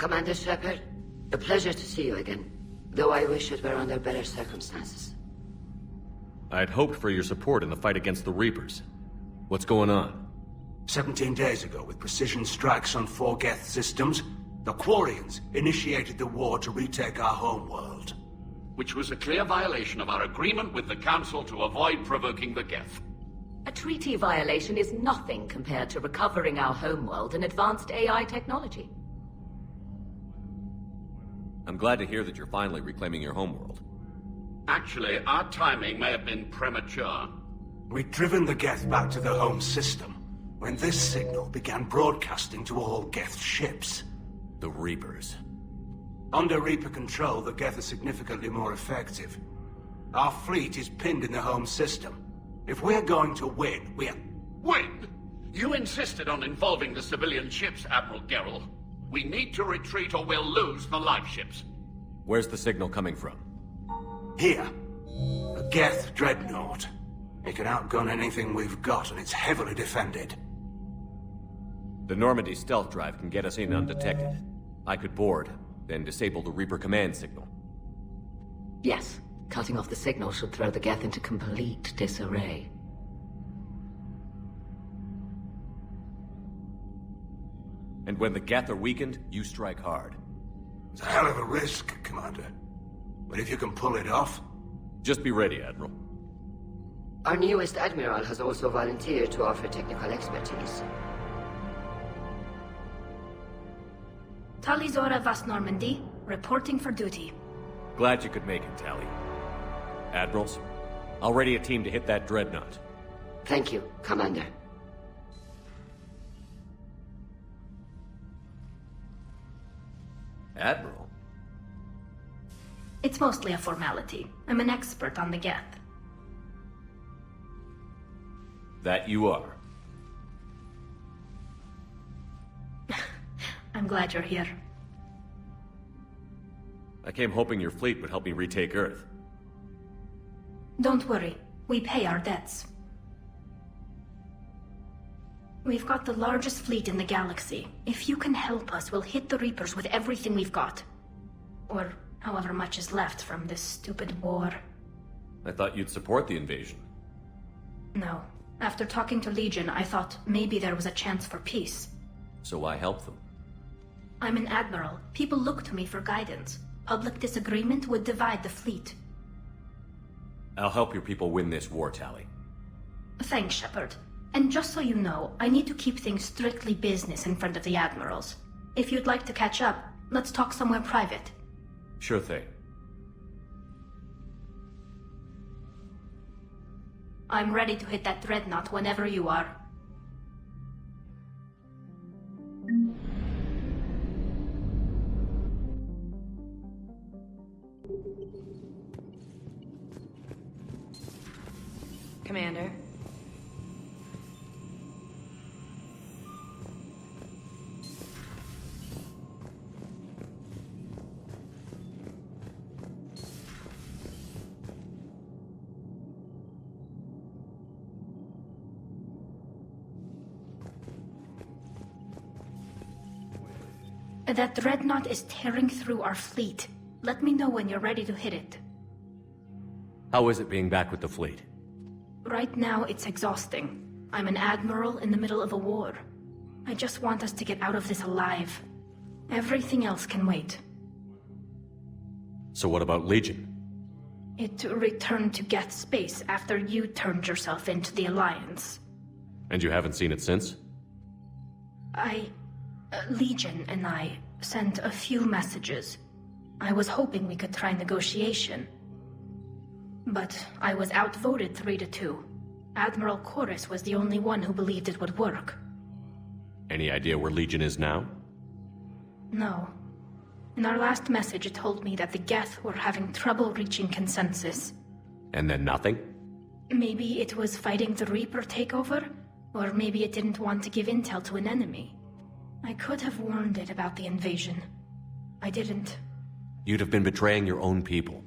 Commander Shepard, a pleasure to see you again. Though I wish it were under better circumstances. I'd hoped for your support in the fight against the Reapers. What's going on? 17 days ago, with precision strikes on 4 Geth systems, the Quarians initiated the war to retake our homeworld. Which was a clear violation of our agreement with the Council to avoid provoking the Geth. A treaty violation is nothing compared to recovering our homeworld and advanced AI technology. I'm glad to hear that you're finally reclaiming your homeworld. Actually, our timing may have been premature. We'd driven the Geth back to the home system when this signal began broadcasting to all Geth ships. The Reapers. Under Reaper control, the Geth are significantly more effective. Our fleet is pinned in the home system. If we're going to win, Win? You insisted on involving the civilian ships, Admiral Gerrel. We need to retreat or we'll lose the live ships. Where's the signal coming from? Here. A Geth Dreadnought. It can outgun anything we've got, and it's heavily defended. The Normandy stealth drive can get us in undetected. I could board, then disable the Reaper command signal. Yes, cutting off the signal should throw the Geth into complete disarray. And when the Geth are weakened, you strike hard. It's a hell of a risk, Commander. But if you can pull it off... Just be ready, Admiral. Our newest Admiral has also volunteered to offer technical expertise. Talizora Vas Normandy, reporting for duty. Glad you could make it, Tally. Admirals, I'll ready a team to hit that Dreadnought. Thank you, Commander. Admiral? It's mostly a formality. I'm an expert on the Geth. That you are. I'm glad you're here. I came hoping your fleet would help me retake Earth. Don't worry. We pay our debts. We've got the largest fleet in the galaxy. If you can help us, we'll hit the Reapers with everything we've got. Or however much is left from this stupid war. I thought you'd support the invasion. No. After talking to Legion, I thought maybe there was a chance for peace. So why help them? I'm an admiral. People look to me for guidance. Public disagreement would divide the fleet. I'll help your people win this war, Tally. Thanks, Shepard. And just so you know, I need to keep things strictly business in front of the admirals. If you'd like to catch up, let's talk somewhere private. Sure thing. I'm ready to hit that Dreadnought whenever you are. Commander. That Dreadnought is tearing through our fleet. Let me know when you're ready to hit it. How is it being back with the fleet? Right now, it's exhausting. I'm an admiral in the middle of a war. I just want us to get out of this alive. Everything else can wait. So what about Legion? It returned to Geth space after you turned yourself into the Alliance. And you haven't seen it since? Legion and I sent a few messages. I was hoping we could try negotiation. But I was outvoted 3-2. Admiral Chorus was the only one who believed it would work. Any idea where Legion is now? No. In our last message, it told me that the Geth were having trouble reaching consensus. And then nothing? Maybe it was fighting the Reaper takeover, or maybe it didn't want to give intel to an enemy. I could have warned it about the invasion. I didn't. You'd have been betraying your own people.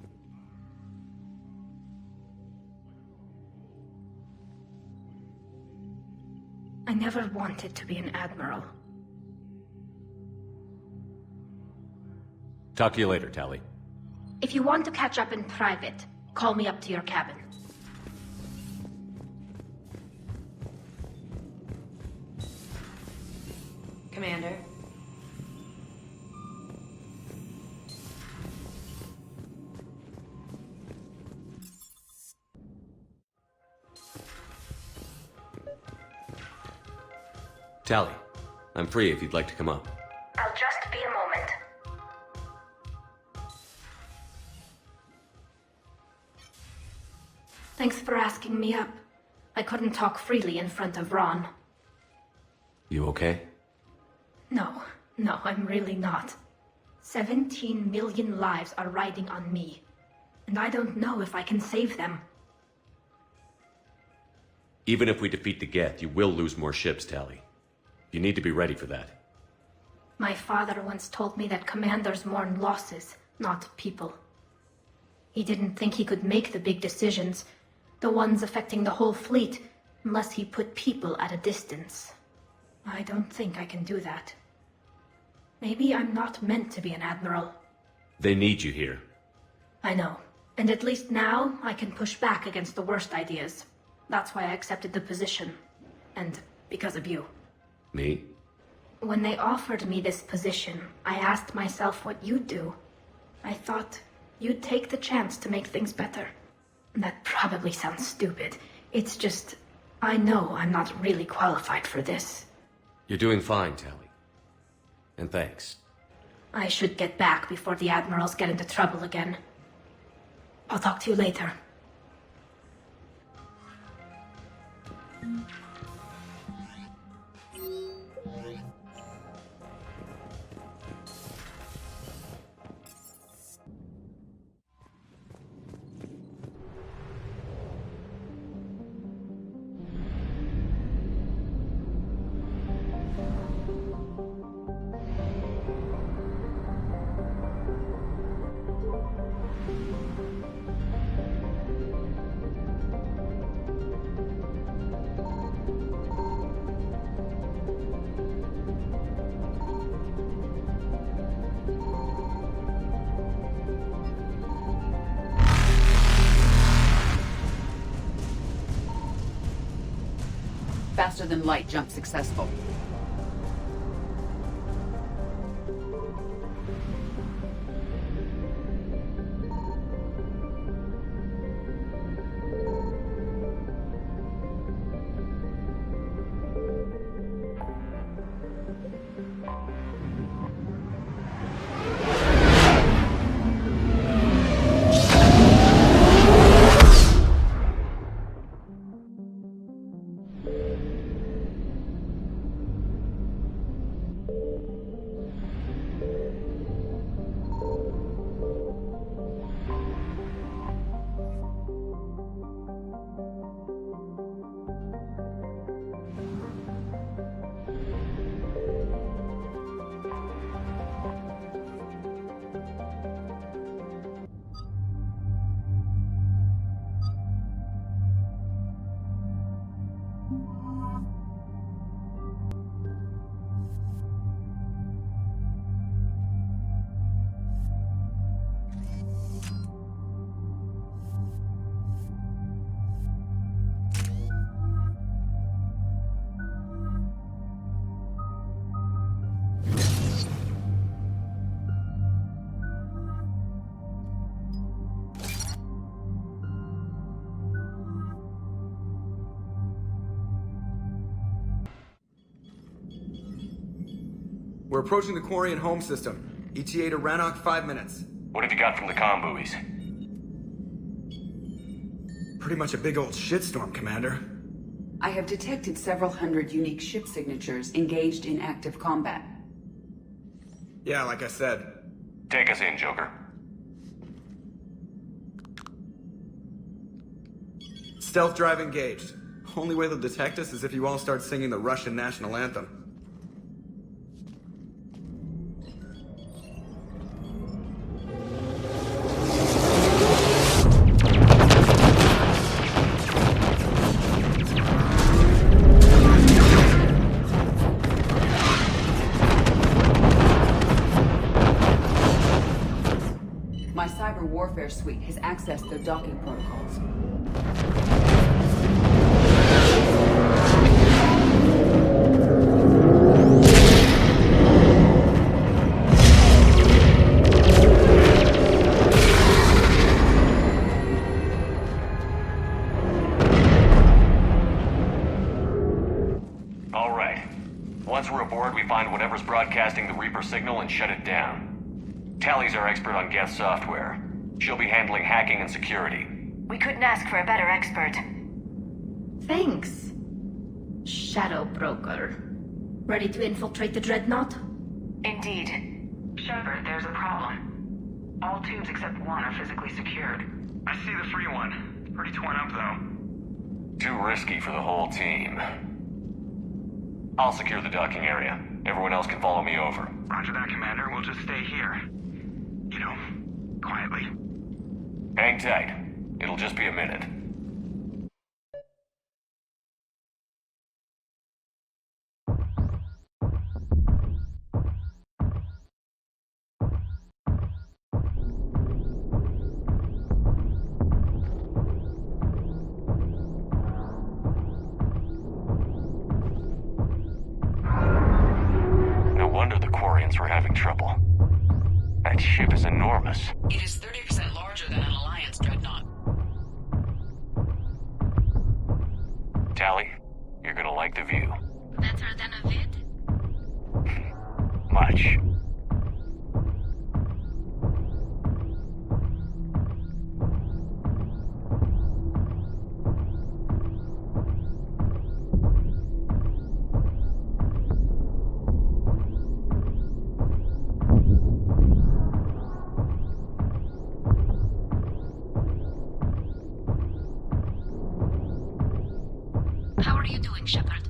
I never wanted to be an admiral. Talk to you later, Tally. If you want to catch up in private, call me up to your cabin. Commander. Tally, I'm free if you'd like to come up. I'll just be a moment. Thanks for asking me up. I couldn't talk freely in front of Ron. You okay? No, I'm really not. 17 million lives are riding on me, and I don't know if I can save them. Even if we defeat the Geth, you will lose more ships, Tally. You need to be ready for that. My father once told me that commanders mourn losses, not people. He didn't think he could make the big decisions, the ones affecting the whole fleet, unless he put people at a distance. I don't think I can do that. Maybe I'm not meant to be an admiral. They need you here. I know, and at least now I can push back against the worst ideas. That's why I accepted the position. And because of you. Me? When they offered me this position, I asked myself what you'd do. I thought you'd take the chance to make things better. That probably sounds stupid. It's just, I know I'm not really qualified for this. You're doing fine, Tally. And thanks. I should get back before the admirals get into trouble again. I'll talk to you later. Faster than light jump successful. We're approaching the Quarian home system. ETA to Rannoch, 5 minutes. What have you got from the comm buoys? Pretty much a big old shitstorm, Commander. I have detected several hundred unique ship signatures engaged in active combat. Yeah, like I said. Take us in, Joker. Stealth drive engaged. Only way they'll detect us is if you all start singing the Russian national anthem. access their docking protocols. All right. Once we're aboard, we find whatever's broadcasting the Reaper signal and shut it down. Tally's our expert on Geth software. She'll be handling hacking and security. We couldn't ask for a better expert. Thanks, Shadow Broker. Ready to infiltrate the Dreadnought? Indeed. Shepard, there's a problem. All tubes except one are physically secured. I see the free one. Pretty torn up, though. Too risky for the whole team. I'll secure the docking area. Everyone else can follow me over. Roger that, Commander. We'll just stay here. You know, quietly. Hang tight. It'll just be a minute. No wonder the Quarians were having trouble. That ship is enormous. It is 30% larger than an Alliance Dreadnought. Tally, you're gonna like the view. Better than a vid? Much. How are you doing, Shepard?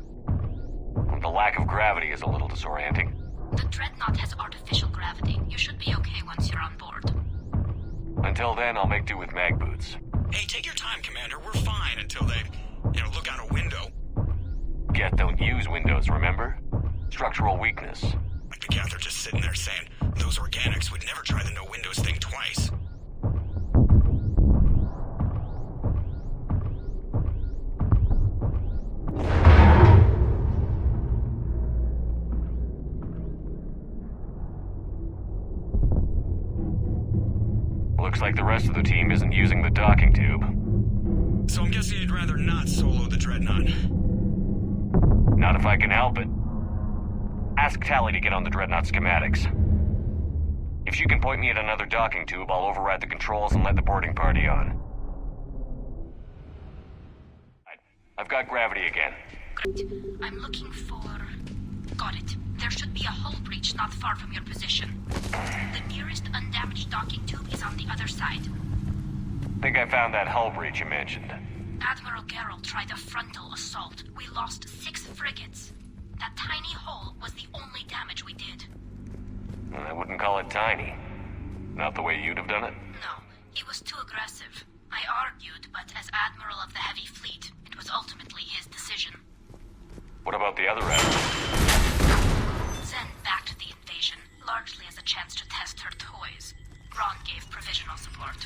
The lack of gravity is a little disorienting. The Dreadnought has artificial gravity. You should be okay once you're on board. Until then, I'll make do with mag boots. Hey, take your time, Commander. We're fine until they, look out a window. Geth don't use windows, remember? Structural weakness. Like the Geth are just sitting there saying, those organics would never try the no windows thing twice. Looks like the rest of the team isn't using the docking tube. So I'm guessing you'd rather not solo the Dreadnought. Not if I can help it. Ask Tally to get on the Dreadnought schematics. If she can point me at another docking tube, I'll override the controls and let the boarding party on. I've got gravity again. Great. I'm looking for... Got it. There should be a hull breach not far from your position. The nearest undamaged docking tube is on the other side. Think I found that hull breach you mentioned. Admiral Geralt tried a frontal assault. We lost 6 frigates. That tiny hole was the only damage we did. I wouldn't call it tiny. Not the way you'd have done it. No, he was too aggressive. I argued, but as Admiral of the Heavy Fleet, it was ultimately his decision. What about the other admiral? Zen backed the invasion, largely as a chance to test her toys. Ron gave provisional support.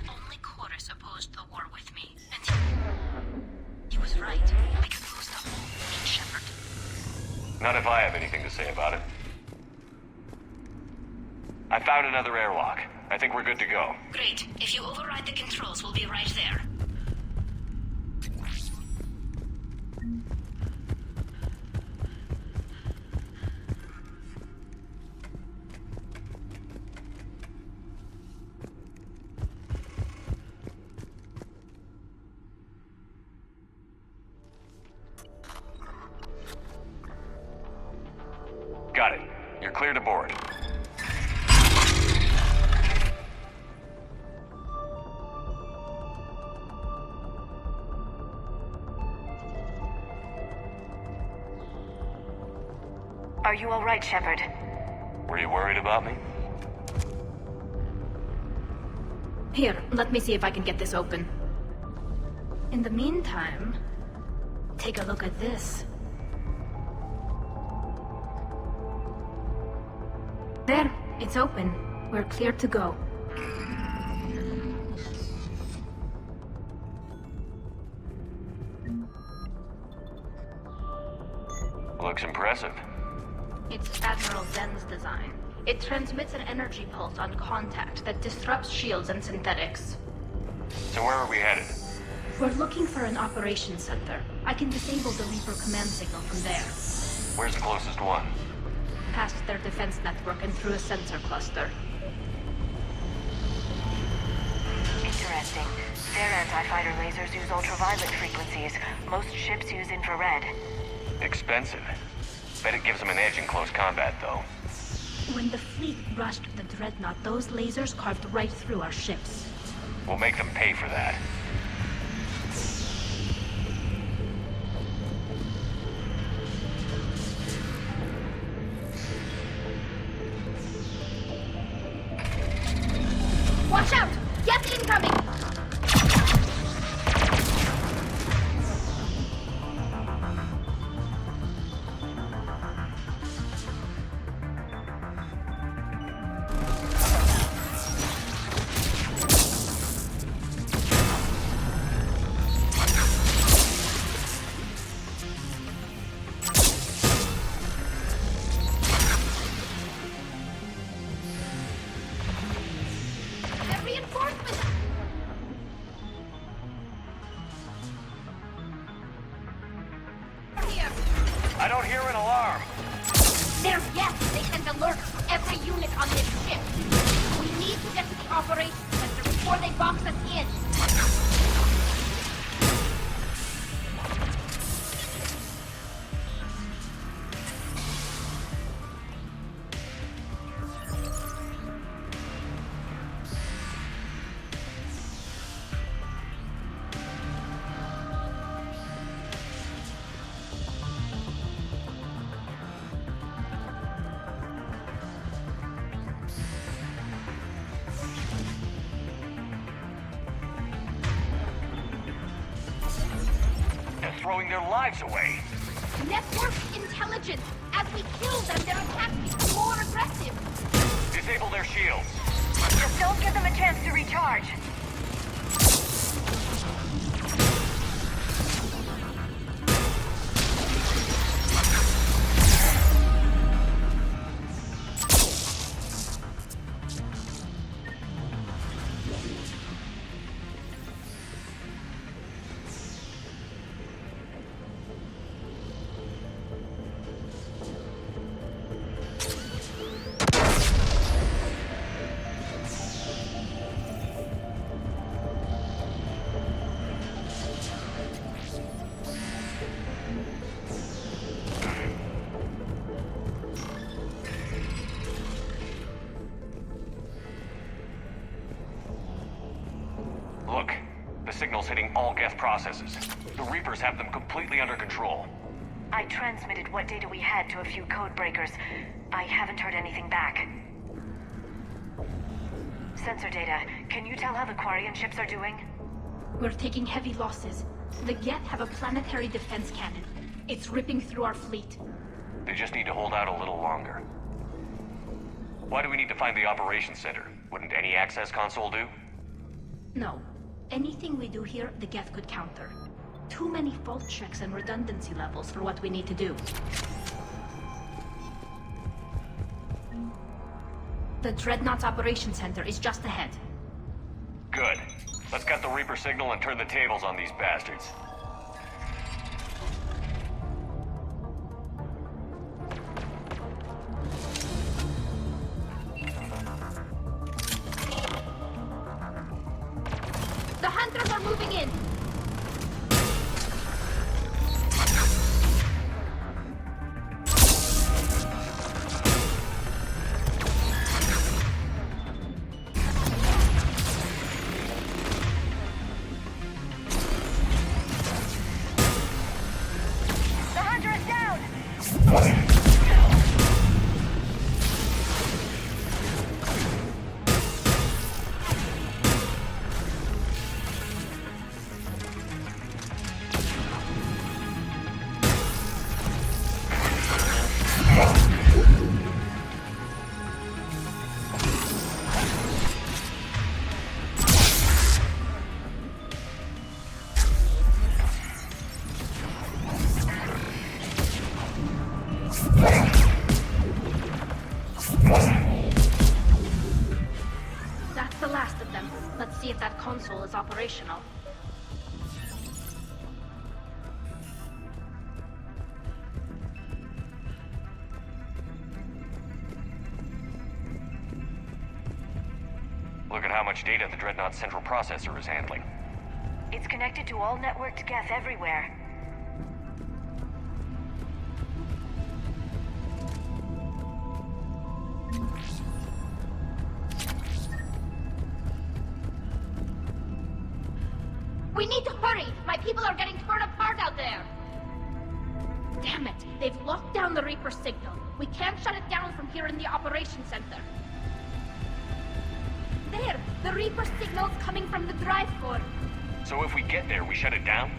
Only Chorus opposed the war with me, and he was right. We could lose the whole fleet, Shepard. Not if I have anything to say about it. I found another airlock. I think we're good to go. Great. If you override the controls, we'll be right there. Got it. You're clear to board. Are you all right, Shepard? Were you worried about me? Here, let me see if I can get this open. In the meantime, take a look at this. There, it's open. We're clear to go. looks impressive. It's Admiral Zen's design. It transmits an energy pulse on contact that disrupts shields and synthetics. So where are we headed? We're looking for an operations center. I can disable the Reaper command signal from there. Where's the closest one? Past their defense network and through a sensor cluster. Interesting. Their anti-fighter lasers use ultraviolet frequencies. Most ships use infrared. Expensive. Bet it gives them an edge in close combat, though. When the fleet rushed the Dreadnought, those lasers carved right through our ships. We'll make them pay for that. Watch out! Geth incoming! I don't hear an alarm. They're Geth! They sent alerts to every unit on this ship! We need to get to the operations center before they box us in! Throwing their lives away. Network intelligence! As we kill them, their attacks become more aggressive! Disable their shields. Just don't give them a chance to recharge. Look, the signal's hitting all Geth processes. The Reapers have them completely under control. I transmitted what data we had to a few code breakers. I haven't heard anything back. Sensor data. Can you tell how the Quarian ships are doing? We're taking heavy losses. The Geth have a planetary defense cannon. It's ripping through our fleet. They just need to hold out a little longer. Why do we need to find the operations center? Wouldn't any access console do? No. Anything we do here, the Geth could counter. Too many fault checks and redundancy levels for what we need to do. The Dreadnought's Operations Center is just ahead. Good. Let's get the Reaper signal and turn the tables on these bastards. The Hunters are moving in! operational. Look at how much data the Dreadnought central processor is handling. It's connected to all networked Geth everywhere. We need to hurry! My people are getting torn apart out there! Damn it! They've locked down the Reaper signal. We can't shut it down from here in the operations center. There! The Reaper signal's coming from the drive core. So if we get there, we shut it down?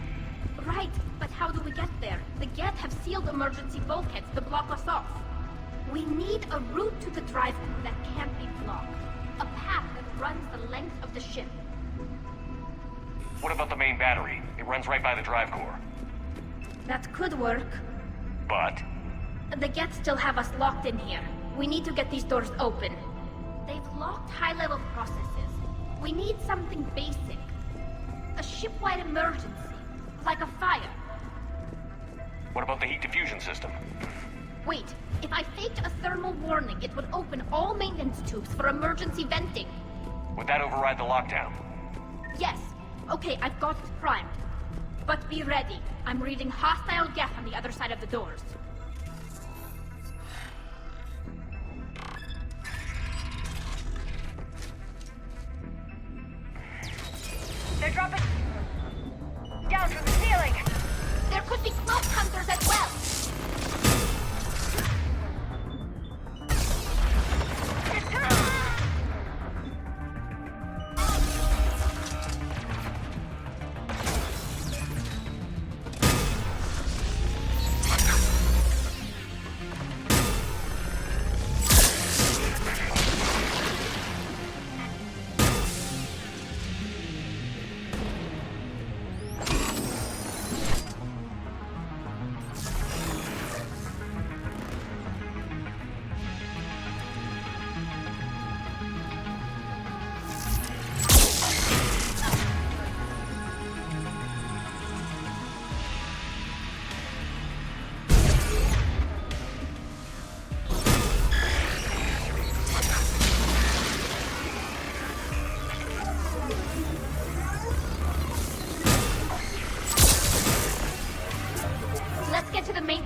Right, but how do we get there? The Geth have sealed emergency bulkheads to block us off. We need a route to the drive core that can't be blocked. A path that runs the length of the ship. What about the main battery? It runs right by the drive core. That could work. But? The Geth still have us locked in here. We need to get these doors open. They've locked high-level processes. We need something basic. A ship-wide emergency. Like a fire. What about the heat diffusion system? Wait, if I faked a thermal warning, it would open all maintenance tubes for emergency venting. Would that override the lockdown? Yes. Okay, I've got it primed. But be ready. I'm reading hostile Geth on the other side of the doors. They're dropping down from the ceiling. There could be cloak hunters as well.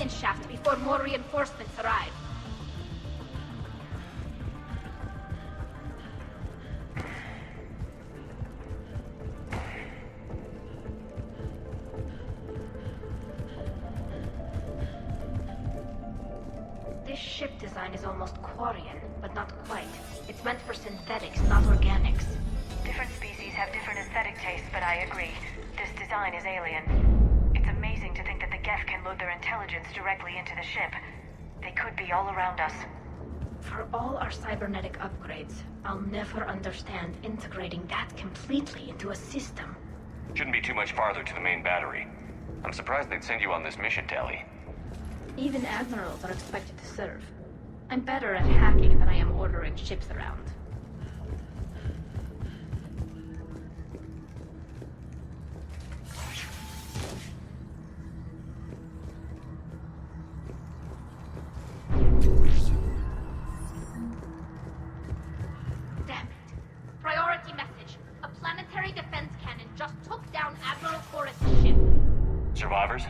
Shaft before more reinforcements arrive. This ship design is almost Quarian, but not quite. It's meant for synthetics, not organics. Different species have different aesthetic tastes, but I agree. This design is alien. It's amazing to think that the Geth can load their intelligence directly into the ship. They could be all around us. For all our cybernetic upgrades, I'll never understand integrating that completely into a system. Shouldn't be too much farther to the main battery. I'm surprised they'd send you on this mission, Tali. Even admirals are expected to serve. I'm better at hacking than I am ordering ships around. Damn it. Priority message. A planetary defense cannon just took down Admiral Chorus' ship. Survivors?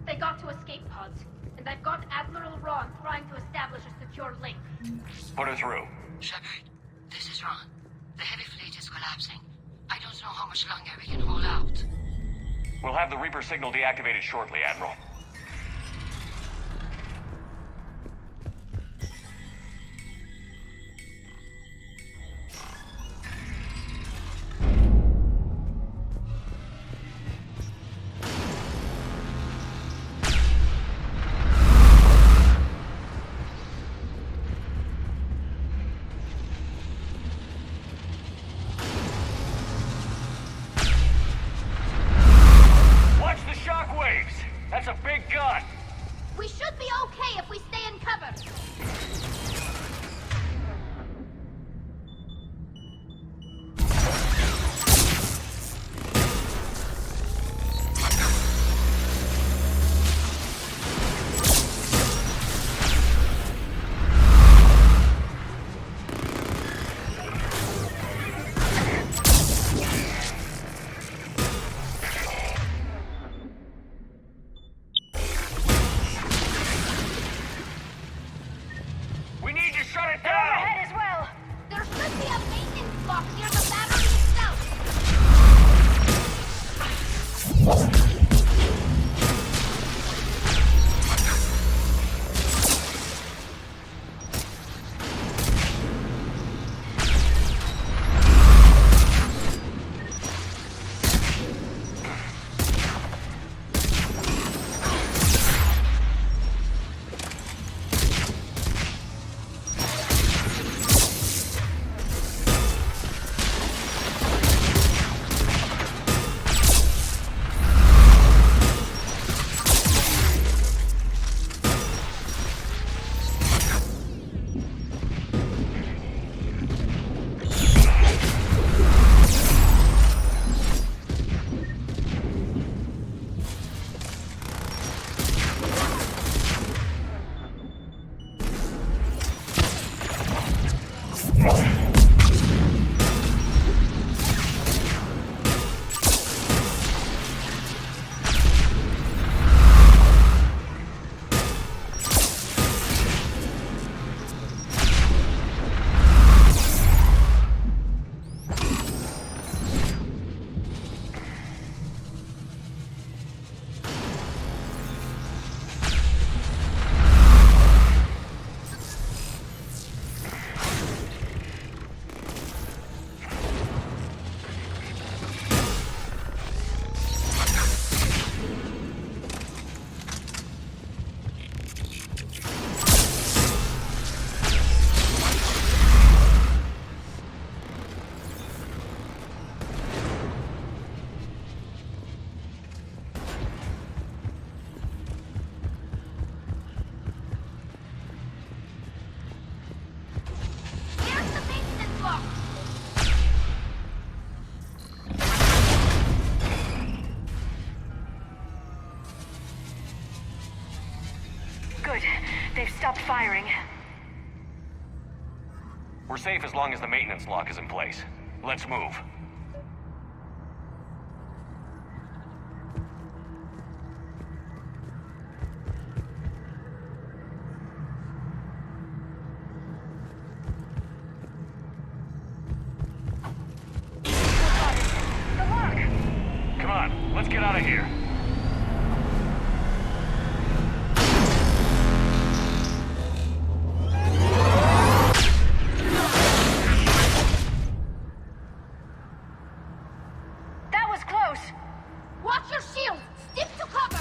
They got to escape pods, and I've got Admiral Ron trying to establish a secure link. Put her through. Shepard, this is Ron. The heavy fleet is collapsing. I don't know how much longer we can hold out. We'll have the Reaper signal deactivated shortly, Admiral. That's a big firing. We're safe as long as the maintenance lock is in place. Let's move. Come on, let's get out of here. That was close! Watch your shield! Stick to cover!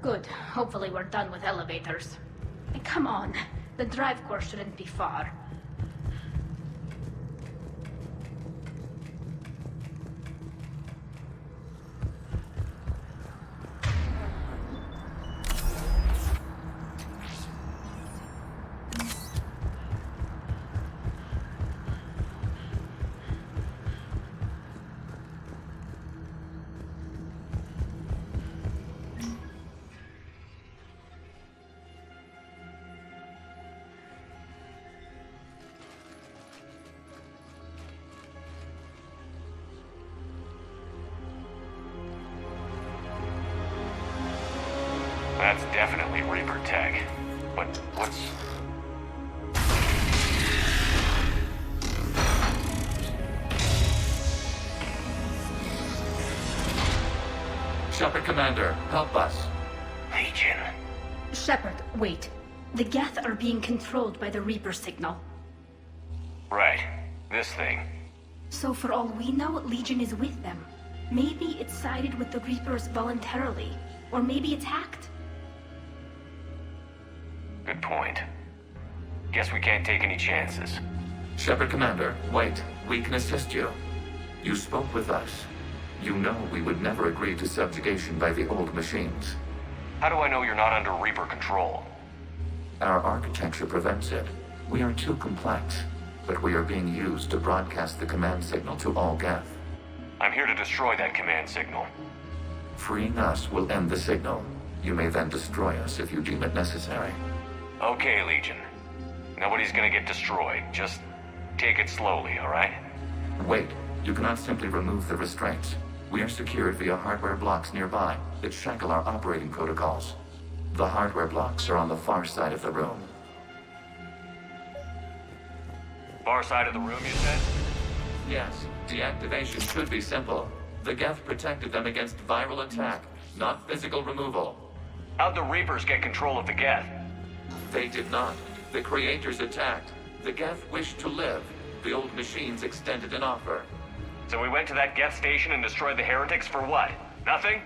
Good. Hopefully we're done with elevators. Hey, come on. The drive core shouldn't be far. That's definitely Reaper tech. But what's... Shepard, Commander, help us. Legion. Shepard, wait. The Geth are being controlled by the Reaper signal. Right. This thing. So for all we know, Legion is with them. Maybe it sided with the Reapers voluntarily. Or maybe it's hacked. Good point. Guess we can't take any chances. Shepard Commander, wait. We can assist you. You spoke with us. You know we would never agree to subjugation by the old machines. How do I know you're not under Reaper control? Our architecture prevents it. We are too complex, but we are being used to broadcast the command signal to all Geth. I'm here to destroy that command signal. Freeing us will end the signal. You may then destroy us if you deem it necessary. Okay, Legion. Nobody's gonna get destroyed. Just take it slowly, alright? Wait. You cannot simply remove the restraints. We are secured via hardware blocks nearby that shackle our operating protocols. The hardware blocks are on the far side of the room. Far side of the room, you said? Yes. Deactivation should be simple. The Geth protected them against viral attack, not physical removal. How'd the Reapers get control of the Geth? They did not. The creators attacked. The Geth wished to live. The old machines extended an offer. So we went to that Geth station and destroyed the heretics for what? Nothing?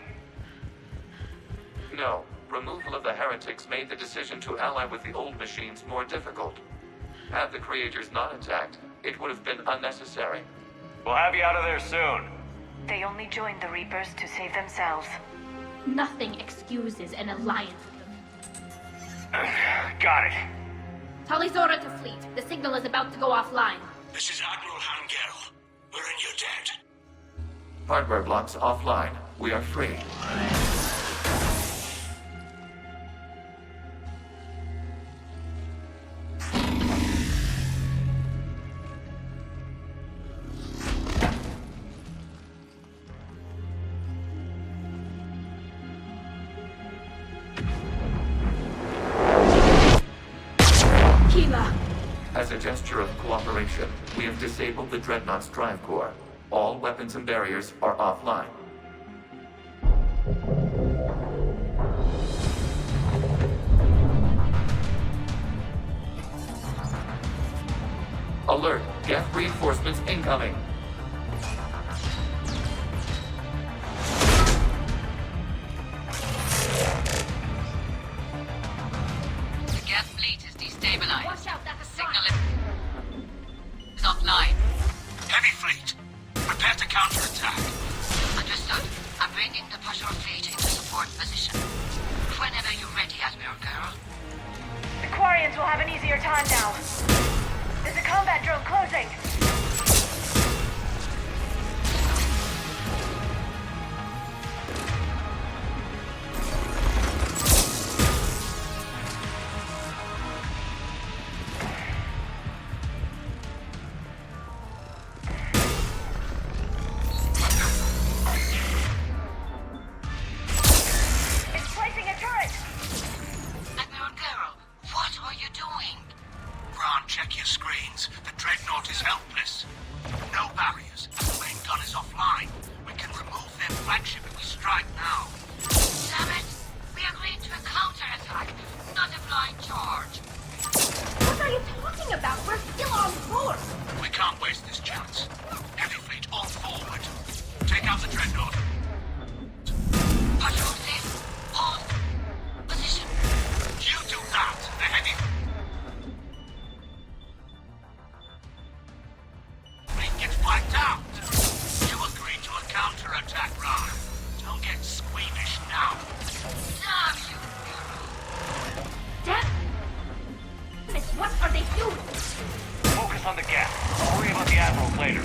No. Removal of the heretics made the decision to ally with the old machines more difficult. Had the creators not attacked, it would have been unnecessary. We'll have you out of there soon. They only joined the Reapers to save themselves. Nothing excuses an alliance with them. Got it. Talizora to fleet. The signal is about to go offline. This is Admiral Hangel. We're in your debt. Hardware blocks offline. We are free. As a gesture of cooperation, we have disabled the Dreadnought's drive core. All weapons and barriers are offline. Alert! Geth reinforcements incoming! The Geth fleet is destabilized. Watch out, that's a signal is offline. Heavy fleet, prepare to counterattack. Understood. I'm bringing the patrol fleet into support position. Whenever you're ready, Admiral Girl. The Quarians will have an easier time now. There's a combat drone closing. Check your screens. The Dreadnought is helpless. No barriers. The main gun is offline. We can remove their flagship if we strike now. Damn it! We agreed to a counterattack, not a blind charge. What are you talking about? We're still on course. We can't waste this chance. Heavy fleet all forward. Take out the Dreadnought. Patrol fleet, hold position. You do that. The heavy wiped out! You agreed to a counterattack, Ron. Don't get squeamish now. Damn you! Damn! What are they doing? Focus on the Geth. I'll worry about the Admiral later.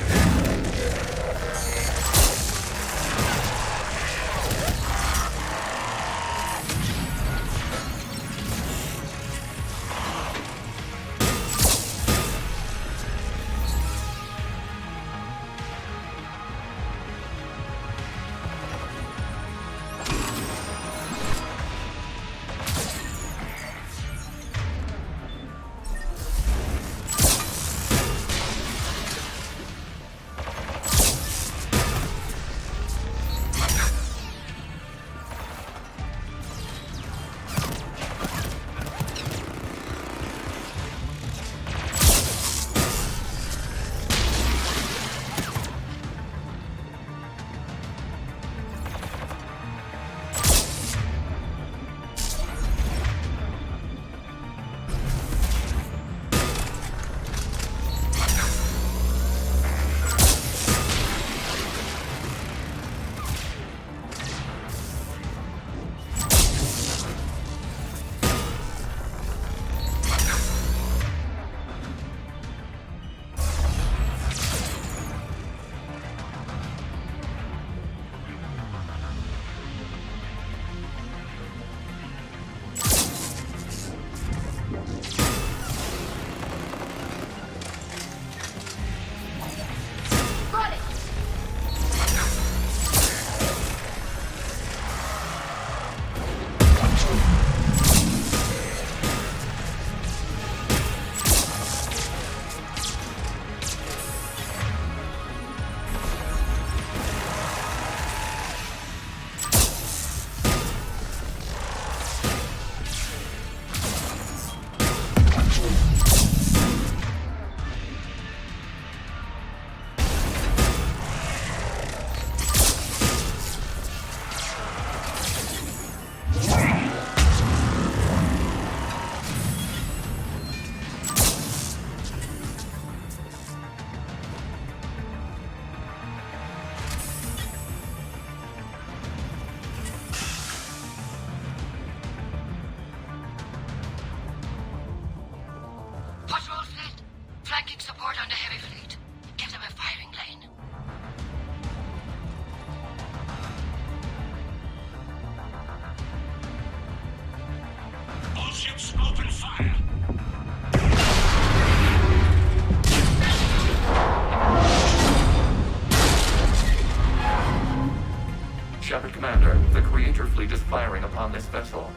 Commander, the Creator fleet is firing upon this vessel.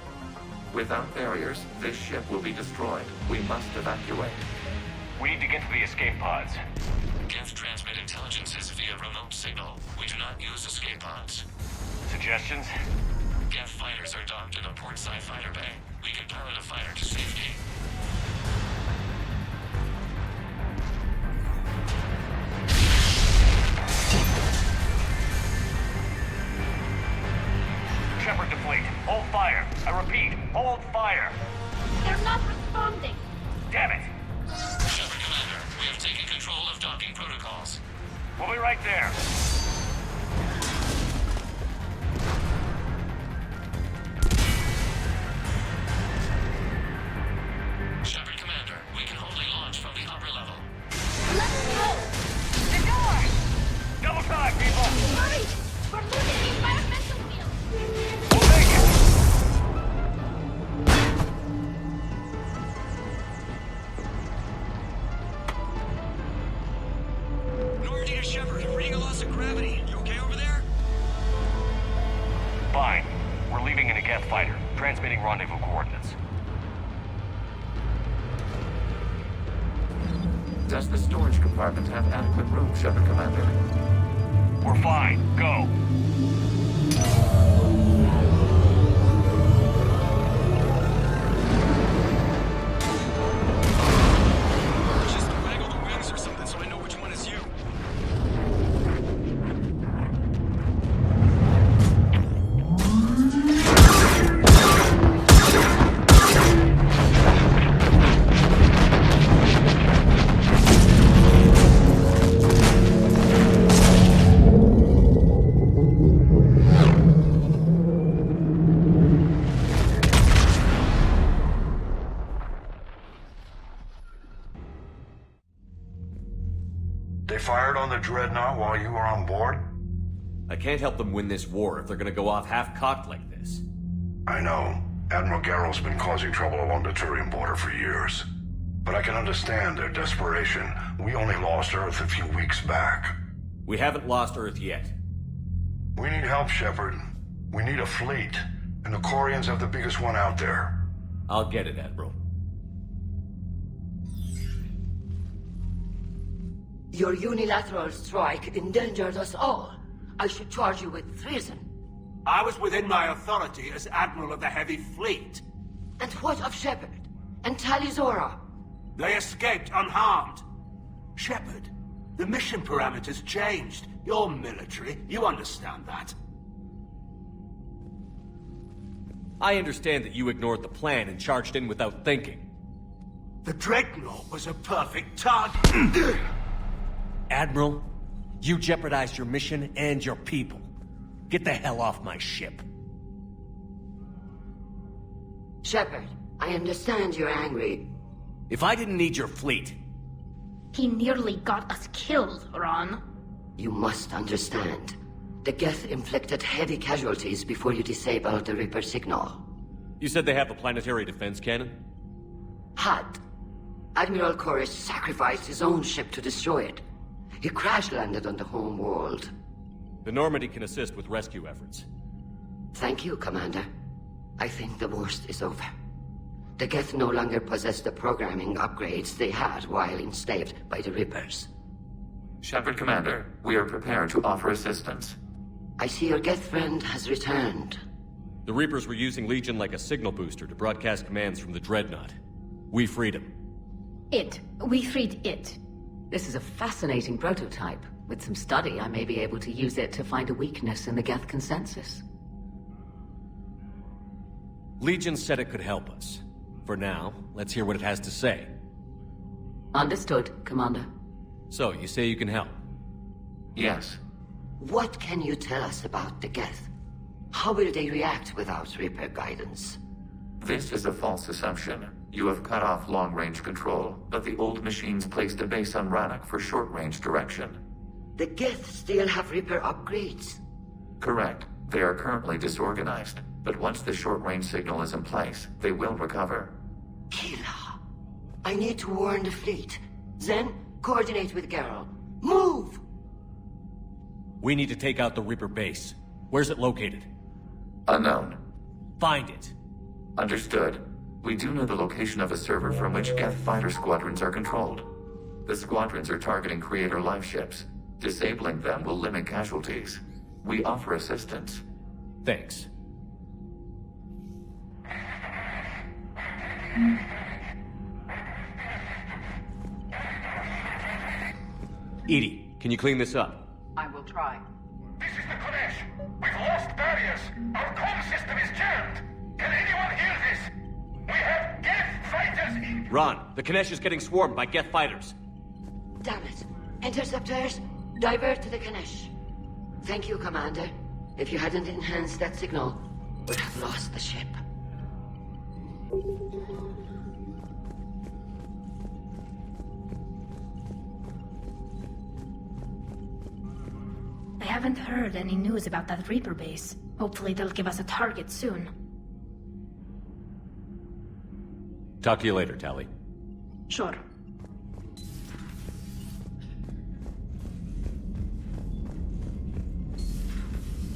Without barriers, this ship will be destroyed. We must evacuate. We need to get to the escape pods. Geth transmit intelligences via remote signal. We do not use escape pods. Suggestions? Geth fighters are docked in a portside fighter bay. We can pilot a fighter to safety. Shepard to fleet. Hold fire. I repeat, hold fire. They're not responding. Damn it. Shepard Commander, we have taken control of docking protocols. We'll be right there. Shepard Commander, we can hold a launch from the upper level. Let's go! The door! Double time, people! Hurry! We're losing the environmental field! We'll make it! Normandy to Shepard, reading a loss of gravity. You okay over there? Fine. We're leaving in a Geth fighter, transmitting rendezvous coordinates. Does the storage compartment have adequate room, Shepard Commander? We're fine. Go. Just waggle the wings or something so I know which one is you. They fired on the Dreadnought while you were on board? I can't help them win this war if they're gonna go off half-cocked like this. I know. Admiral Garrow's been causing trouble along the Turian border for years. But I can understand their desperation. We only lost Earth a few weeks back. We haven't lost Earth yet. We need help, Shepard. We need a fleet. And the Quarians have the biggest one out there. I'll get it, Admiral. Your unilateral strike endangered us all. I should charge you with treason. I was within my authority as Admiral of the Heavy Fleet. And what of Shepard? And Talizora? They escaped unharmed. Shepard, the mission parameters changed. You're military. You understand that. I understand that you ignored the plan and charged in without thinking. The Dreadnought was a perfect target. Admiral, you jeopardized your mission and your people. Get the hell off my ship. Shepard, I understand you're angry. If I didn't need your fleet... He nearly got us killed, Ron. You must understand. The Geth inflicted heavy casualties before you disabled the Reaper signal. You said they have a planetary defense cannon? Had. Admiral Koris sacrificed his own ship to destroy it. He crash-landed on the home world. The Normandy can assist with rescue efforts. Thank you, Commander. I think the worst is over. The Geth no longer possess the programming upgrades they had while enslaved by the Reapers. Shepard Commander, we are prepared to offer assistance. I see your Geth friend has returned. The Reapers were using Legion like a signal booster to broadcast commands from the Dreadnought. We freed him. We freed it. This is a fascinating prototype. With some study, I may be able to use it to find a weakness in the Geth consensus. Legion said it could help us. For now, let's hear what it has to say. Understood, Commander. So, you say you can help? Yes. What can you tell us about the Geth? How will they react without Reaper guidance? This is a false assumption. You have cut off long-range control, but the old machines placed a base on Rannoch for short-range direction. The Geth still have Reaper upgrades? Correct. They are currently disorganized, but once the short-range signal is in place, they will recover. Kila, I need to warn the fleet. Then, coordinate with Garrow. Move! We need to take out the Reaper base. Where's it located? Unknown. Find it. Understood. We do know the location of a server from which Geth fighter squadrons are controlled. The squadrons are targeting Creator live ships. Disabling them will limit casualties. We offer assistance. Thanks. Edie, can you clean this up? I will try. This is the Kodesh. We've lost barriers. Our comm system is jammed. Can anyone hear this? We have Geth fighters in... Ron, the Kanesh is getting swarmed by Geth fighters. Damn it. Interceptors, divert to the Ganesh. Thank you, Commander. If you hadn't enhanced that signal, we'd have lost the ship. I haven't heard any news about that Reaper base. Hopefully they'll give us a target soon. Talk to you later, Tali. Sure.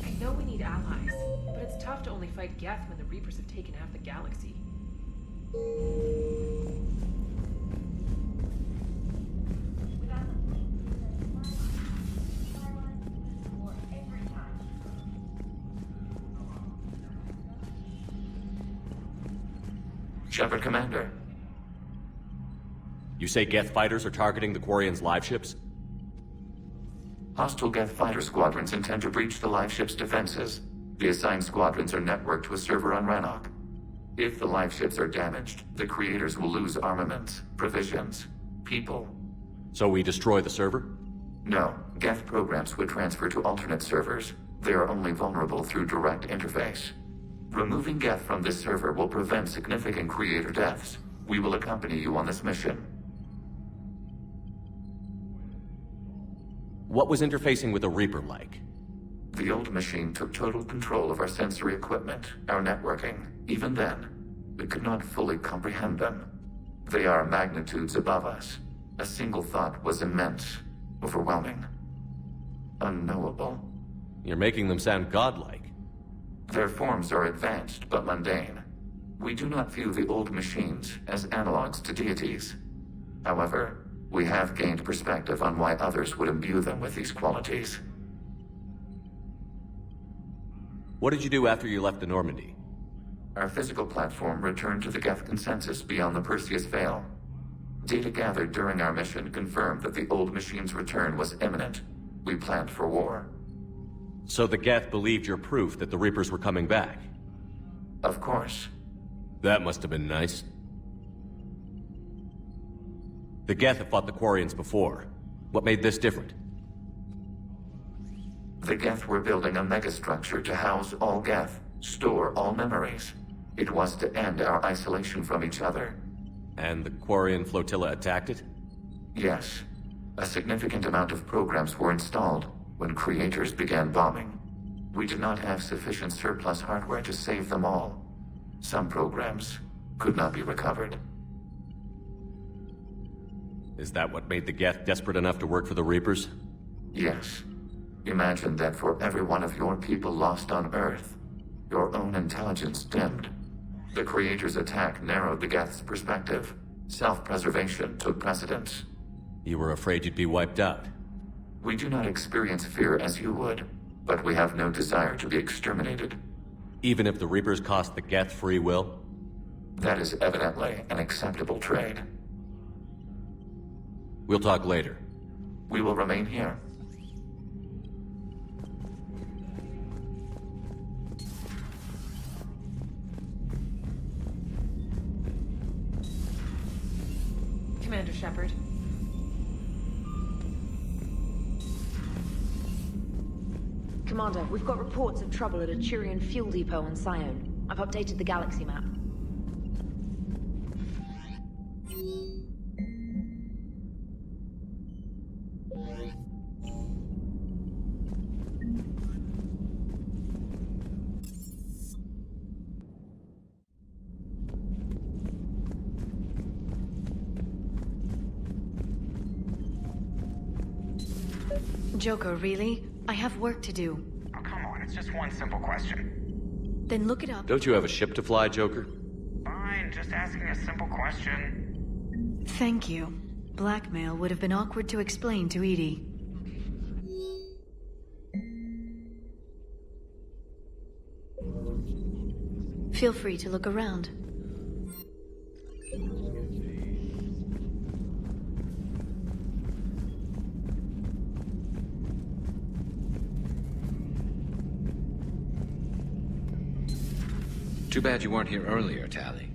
I know we need allies, but it's tough to only fight Geth when the Reapers have taken half the galaxy. Shepard, Commander. You say Geth fighters are targeting the Quarians' live ships? Hostile Geth fighter squadrons intend to breach the live ship's defenses. The assigned squadrons are networked to a server on Rannoch. If the live ships are damaged, the Creators will lose armaments, provisions, people. So we destroy the server? No. Geth programs would transfer to alternate servers. They are only vulnerable through direct interface. Removing Geth from this server will prevent significant Creator deaths. We will accompany you on this mission. What was interfacing with a Reaper like? The old machine took total control of our sensory equipment, our networking. Even then, we could not fully comprehend them. They are magnitudes above us. A single thought was immense, overwhelming, unknowable. You're making them sound godlike. Their forms are advanced but mundane. We do not view the old machines as analogs to deities. However, we have gained perspective on why others would imbue them with these qualities. What did you do after you left the Normandy? Our physical platform returned to the Geth consensus beyond the Perseus Veil. Data gathered during our mission confirmed that the old machine's return was imminent. We planned for war. So the Geth believed your proof that the Reapers were coming back? Of course. That must have been nice. The Geth have fought the Quarians before. What made this different? The Geth were building a megastructure to house all Geth, store all memories. It was to end our isolation from each other. And the Quarian flotilla attacked it? Yes. A significant amount of programs were installed when Creators began bombing. We did not have sufficient surplus hardware to save them all. Some programs could not be recovered. Is that what made the Geth desperate enough to work for the Reapers? Yes. Imagine that for every one of your people lost on Earth, your own intelligence dimmed. The Creators' attack narrowed the Geth's perspective. Self-preservation took precedence. You were afraid you'd be wiped out. We do not experience fear as you would, but we have no desire to be exterminated. Even if the Reapers cost the Geth free will? That is evidently an acceptable trade. We'll talk later. We will remain here. Commander Shepard. Commander, we've got reports of trouble at a Turian fuel depot on Sion. I've updated the galaxy map. Joker, really? I have work to do. Oh, come on, it's just one simple question. Then look it up. Don't you have a ship to fly, Joker? Fine, just asking a simple question. Thank you. Blackmail would have been awkward to explain to Edie. Feel free to look around. Too bad you weren't here earlier, Tally.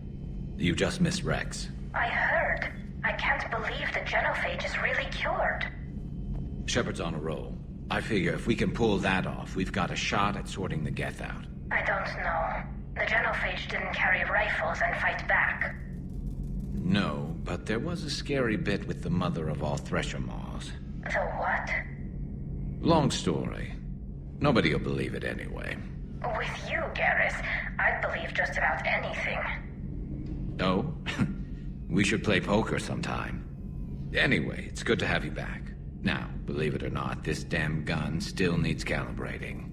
You just missed Rex. I heard. I can't believe the genophage is really cured. Shepard's on a roll. I figure if we can pull that off, we've got a shot at sorting the Geth out. I don't know. The genophage didn't carry rifles and fight back. No, but there was a scary bit with the mother of all Thresher Maws. The what? Long story. Nobody'll believe it anyway. With you, Garrus, I'd believe just about anything. Oh? We should play poker sometime. Anyway, it's good to have you back. Now, believe it or not, this damn gun still needs calibrating.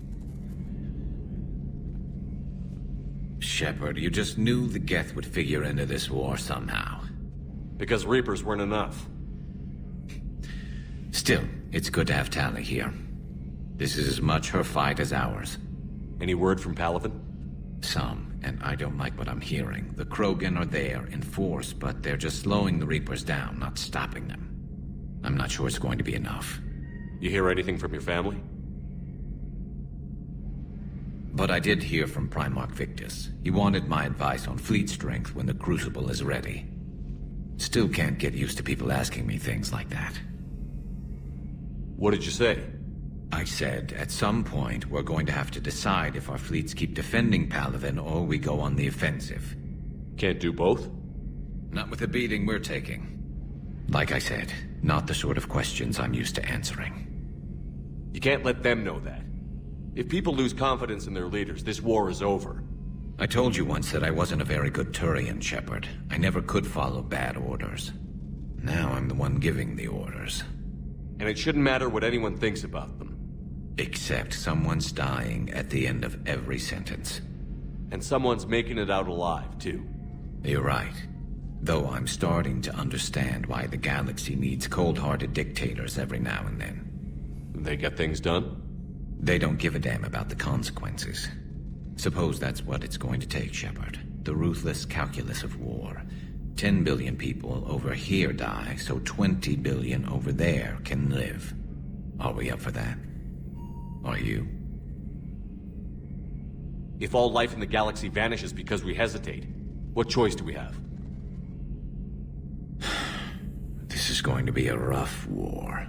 Shepard, you just knew the Geth would figure into this war somehow. Because Reapers weren't enough. Still, it's good to have Tally here. This is as much her fight as ours. Any word from Palaven? Some, and I don't like what I'm hearing. The Krogan are there in force, but they're just slowing the Reapers down, not stopping them. I'm not sure it's going to be enough. You hear anything from your family? But I did hear from Primarch Victus. He wanted my advice on fleet strength when the Crucible is ready. Still can't get used to people asking me things like that. What did you say? I said, at some point, we're going to have to decide if our fleets keep defending Palaven or we go on the offensive. Can't do both? Not with the beating we're taking. Like I said, not the sort of questions I'm used to answering. You can't let them know that. If people lose confidence in their leaders, this war is over. I told you once that I wasn't a very good Turian, Shepard. I never could follow bad orders. Now I'm the one giving the orders. And it shouldn't matter what anyone thinks about them. Except someone's dying at the end of every sentence. And someone's making it out alive, too. You're right. Though I'm starting to understand why the galaxy needs cold-hearted dictators every now and then. They get things done? They don't give a damn about the consequences. Suppose that's what it's going to take, Shepard. The ruthless calculus of war. 10 billion people over here die, so 20 billion over there can live. Are we up for that? Are you? If all life in the galaxy vanishes because we hesitate, what choice do we have? This is going to be a rough war.